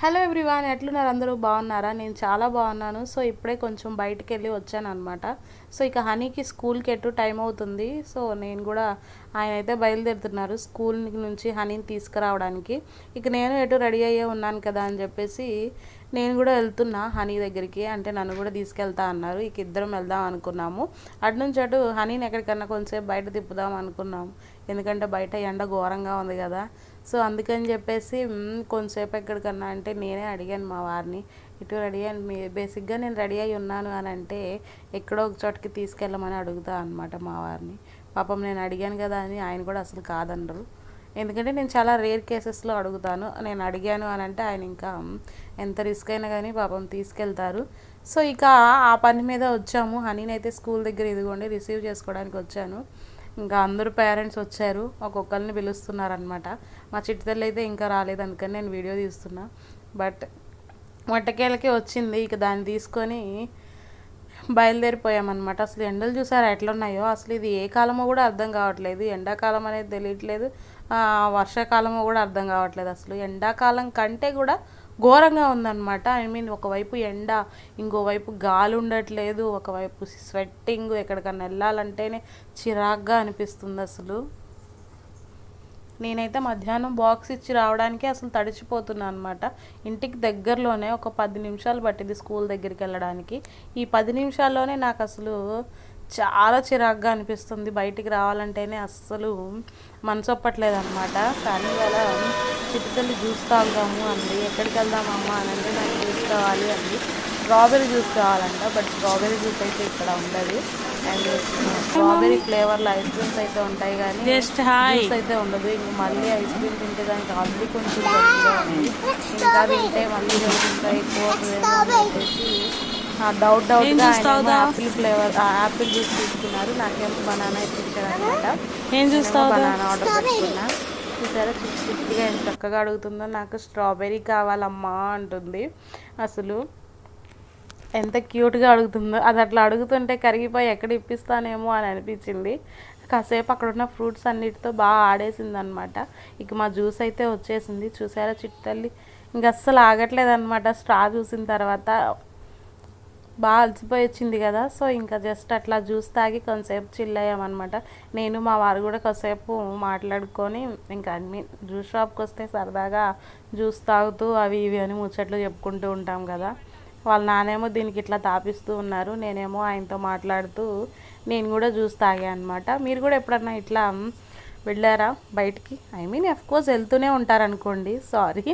Hello everyone, ఎట్లున్నారు? అందరూ బాగున్నారా? నేను చాలా బాగున్నాను. సో ఇప్పుడే కొంచెం బయటికి వెళ్ళి వచ్చాను అనమాట. సో ఇక హనీకి స్కూల్కి ఎటు టైం అవుతుంది. సో నేను కూడా ఆయన అయితే బయలుదేరుతున్నారు స్కూల్ నుంచి హనీని తీసుకురావడానికి. ఇక నేను ఎటు రెడీ అయ్యే ఉన్నాను కదా అని చెప్పేసి నేను కూడా వెళ్తున్నా హనీ దగ్గరికి. అంటే నన్ను కూడా తీసుకెళ్తా అన్నారు. ఇక ఇద్దరం వెళ్దాం అనుకున్నాము. అటు నుంచి అటు హనీని ఎక్కడికన్నా కొంచెంసేపు బయట తిప్పుదాం అనుకున్నాము. ఎందుకంటే బయట ఎండ ఘోరంగా ఉంది కదా. సో అందుకని చెప్పేసి కొంచెంసేపు ఎక్కడికన్నా అంటే నేనే అడిగాను మా వారిని, ఇటు రెడీ అయ్యి బేసిక్గా నేను రెడీ అయ్యి ఉన్నాను అని అంటే ఎక్కడో ఒక చోటకి తీసుకెళ్ళమని అడుగుతా అనమాట మా వారిని. పాపం నేను అడిగాను కదా అని ఆయన కూడా అసలు కాదనరు. ఎందుకంటే నేను చాలా రేర్ కేసెస్లో అడుగుతాను. నేను అడిగాను అని అంటే ఆయన ఇంకా ఎంత రిస్క్ అయినా కానీ పాపం తీసుకెళ్తారు. సో ఇక ఆ పని మీద వచ్చాము. హనీని అయితే స్కూల్ దగ్గర ఇదిగోండి రిసీవ్ చేసుకోవడానికి వచ్చాను. ఇంకా అందరూ పేరెంట్స్ వచ్చారు, ఒక్కొక్కరిని పిలుస్తున్నారనమాట. మా చిట్టి తల్లి అయితే ఇంకా రాలేదు, అందుకని నేను వీడియో తీస్తున్నా. బట్ మొట్టకేళ్ళకి వచ్చింది. ఇక దాన్ని తీసుకొని బయలుదేరిపోయామన్నమాట. అసలు ఎండలు చూసారా ఎట్లున్నాయో. అసలు ఇది ఏ కాలమో కూడా అర్థం కావట్లేదు. ఎండాకాలం అనేది తెలియట్లేదు, వర్షాకాలమో కూడా అర్థం కావట్లేదు. అసలు ఎండాకాలం కంటే కూడా ఘోరంగా ఉందన్నమాట. ఒకవైపు ఎండ, ఇంకోవైపు గాలి ఉండట్లేదు, ఒకవైపు స్వెట్టింగ్, ఎక్కడికన్నా వెళ్ళాలంటేనే చిరాగ్గా అనిపిస్తుంది అసలు. నేనైతే మధ్యాహ్నం బాక్స్ ఇచ్చి రావడానికి అసలు తడిచిపోతున్నాను అనమాట. ఇంటికి దగ్గరలోనే ఒక 10 నిమిషాలు పట్టింది స్కూల్ దగ్గరికి వెళ్ళడానికి. ఈ 10 నిమిషాల్లోనే నాకు అసలు చాలా చిరాగ్గా అనిపిస్తుంది. బయటికి రావాలంటేనే అస్సలు మనసు ఒప్పట్లేదు అనమాట. కానీ ఇవాళ చిటికల్లి జ్యూస్ తాగుదాము అంది. ఎక్కడికి వెళ్దామమ్మా అని అంటే నాకు జ్యూస్ కావాలి అంది. స్ట్రాబెర్రీ జ్యూస్ కావాలంట. బట్ స్ట్రాబెర్రీ జ్యూస్ అయితే ఇక్కడ ఉండదు. అండ్ స్ట్రాబెర్రీ ఫ్లేవర్లో ఐస్ క్రీమ్స్ అయితే ఉంటాయి కానీ జ్యూస్ అయితే ఉండదు. ఇంక మళ్ళీ ఐస్ క్రీమ్ తింటే దానికి ఆల్రెడీ కొంచెం గట్టిగా ఉంది, ఇంకా తింటే మళ్ళీ ఇంకా ఎక్కువ చెప్పేసి డౌట్గా ఆయన యాపిల్ ఫ్లేవర్ యాపిల్ జ్యూస్ తీసుకున్నారు. నాకేమో బనానా అయితే ఇచ్చాడు అనమాట. బనానా ఆర్డర్ పెట్టుకున్నా. చూసారా చిట్టిగా ఎంత చక్కగా అడుగుతుందో, నాకు స్ట్రాబెర్రీ కావాలమ్మా అంటుంది. అసలు ఎంత క్యూట్గా అడుగుతుందో. అది అట్లా అడుగుతుంటే కరిగిపోయి ఎక్కడ ఇప్పిస్తానేమో అని అనిపించింది. కాసేపు అక్కడ ఉన్న ఫ్రూట్స్ అన్నిటితో బాగా ఆడేసింది అనమాట. ఇక మా జ్యూస్ అయితే వచ్చేసింది. చూసారా చిట్టల్లి ఇంక అస్సలు ఆగట్లేదు అనమాట. స్ట్రా చూసిన తర్వాత బాగా అలసిపోయి వచ్చింది కదా. సో ఇంకా జస్ట్ అట్లా జ్యూస్ తాగి కొంతసేపు చిల్ అయ్యామన్నమాట. నేను మా వారు కూడా కొంతసేపు మాట్లాడుకొని ఇంకా జ్యూస్ షాప్కి వస్తే సరదాగా జ్యూస్ తాగుతూ అవి ఇవి అని ముచ్చట్లు చెప్పుకుంటూ ఉంటాం కదా. వాళ్ళ నానేమో దీనికి ఇట్లా తాపిస్తూ ఉన్నారు, నేనేమో ఆయనతో మాట్లాడుతూ నేను కూడా జ్యూస్ తాగా అనమాట. మీరు కూడా ఎప్పుడన్నా ఇట్లా వెళ్ళారా బయటికి? అఫ్కోర్స్ వెళ్తూనే ఉంటారనుకోండి, సారీ.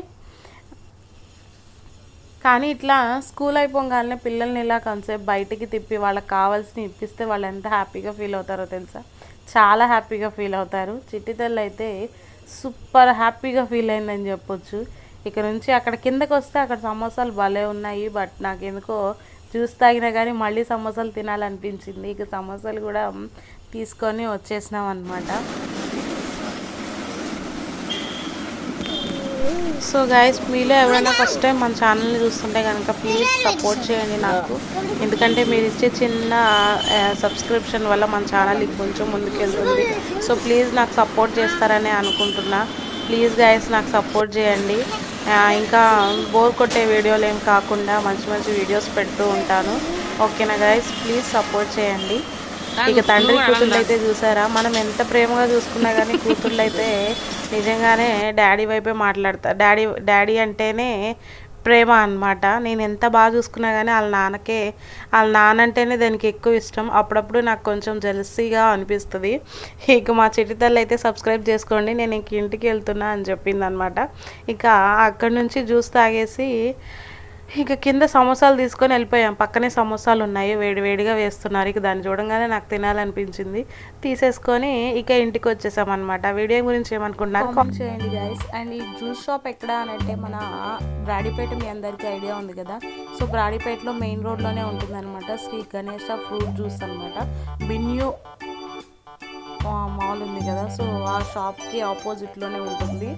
కానీ ఇట్లా స్కూల్ అయిపోగానే పిల్లల్ని ఇలా కొంతసేపు బయటికి తిప్పి వాళ్ళకి కావాల్సినవి ఇప్పిస్తే వాళ్ళు ఎంత హ్యాపీగా ఫీల్ అవుతారో తెలుసా. చాలా హ్యాపీగా ఫీల్ అవుతారు. చిట్టి తల్లి అయితే సూపర్ హ్యాపీగా ఫీల్ అయిందని చెప్పొచ్చు. ఇక్కడ నుంచి అక్కడ కిందకి వస్తే అక్కడ సమోసాలు భలే ఉన్నాయి. బట్ నాకు ఎందుకో జ్యూస్ తాగినా కానీ మళ్ళీ సమోసాలు తినాలనిపించింది. ఇక సమోసాలు కూడా తీసుకొని వచ్చేసినాం అనమాట. సో గైస్, మీలో ఎవరైనా ఫస్ట్ టైం మన ఛానల్ని చూస్తుంటే కనుక ప్లీజ్ సపోర్ట్ చేయండి నాకు. ఎందుకంటే మీరు ఇచ్చే చిన్న సబ్స్క్రిప్షన్ వల్ల మన ఛానల్ కొంచెం ముందుకెళ్తుంది. సో ప్లీజ్ నాకు సపోర్ట్ చేస్తారని అనుకుంటున్నా. ప్లీజ్ గైస్ నాకు సపోర్ట్ చేయండి. ఇంకా బోర్ కొట్టే వీడియోలు ఏం కాకుండా మంచి మంచి వీడియోస్ పెడుతూ ఉంటాను. ఓకేనా గైస్, ప్లీజ్ సపోర్ట్ చేయండి. ఇక తండ్రి కూతుళ్ళు అయితే చూసారా, మనం ఎంత ప్రేమగా చూసుకున్నా కానీ కూతుళ్ళు అయితే నిజంగానే డాడీ వైపే మాట్లాడతారు. డాడీ అంటేనే ప్రేమ అనమాట. నేను ఎంత బాగా చూసుకున్నా కానీ వాళ్ళ నాన్న అంటేనే దానికి ఎక్కువ ఇష్టం. అప్పుడప్పుడు నాకు కొంచెం జెలసీగా అనిపిస్తుంది. ఇక మా చిట్టి తల్లి అయితే సబ్స్క్రైబ్ చేసుకోండి, నేను ఇంక ఇంటికి వెళ్తున్నా అని చెప్పింది అనమాట. ఇక అక్కడి నుంచి జ్యూస్ తాగేసి ఇక కింద సమోసాలు తీసుకొని వెళ్ళిపోయాం. పక్కనే సమోసాలు ఉన్నాయి, వేడివేడిగా వేస్తున్నారు. ఇక దాన్ని చూడంగానే నాకు తినాలనిపించింది, తీసేసుకొని ఇక ఇంటికి వచ్చేసాం అనమాట. వీడియో గురించి ఏమనుకుంటున్నారు కామెంట్ చేయండి గైస్. అండ్ ఈ జ్యూస్ షాప్ ఎక్కడ అని అంటే మన బ్రాడీపేట మీ అందరికీ ఐడియా ఉంది కదా. సో బ్రాడీపేటలో మెయిన్ రోడ్లోనే ఉంటుంది అనమాట. శ్రీ గణేష ఫ్రూట్ జ్యూస్ అనమాట. బిన్యూ మాల్ ఉంది కదా, సో ఆ షాప్కి ఆపోజిట్లోనే ఉంటుంది.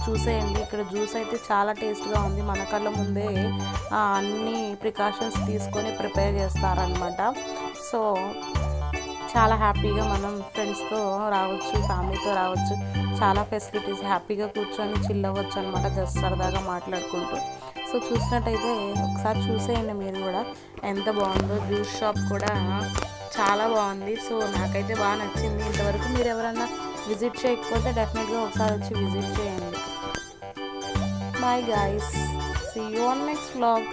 చూసేయండి. ఇక్కడ జ్యూస్ అయితే చాలా టేస్ట్గా ఉంది. మన కళ్ళ ముందే అన్ని ప్రికాషన్స్ తీసుకొని ప్రిపేర్ చేస్తారనమాట. సో చాలా హ్యాపీగా మనం ఫ్రెండ్స్తో రావచ్చు, ఫ్యామిలీతో రావచ్చు. చాలా ఫెసిలిటీస్, హ్యాపీగా కూర్చొని చిల్ అవ్వచ్చు అనమాట, జస్ట్ సరదాగా మాట్లాడుకుంటూ. సో చూసినట్టయితే ఒకసారి చూసేయండి మీరు కూడా ఎంత బాగుందో. జ్యూస్ షాప్ కూడా చాలా బాగుంది. సో నాకైతే బాగా నచ్చింది. ఇంతవరకు మీరు ఎవరన్నా విజిట్ చేయకపోతే డెఫినెట్గా ఒకసారి వచ్చి విజిట్ చేయండి. Bye guys, see you on next vlog.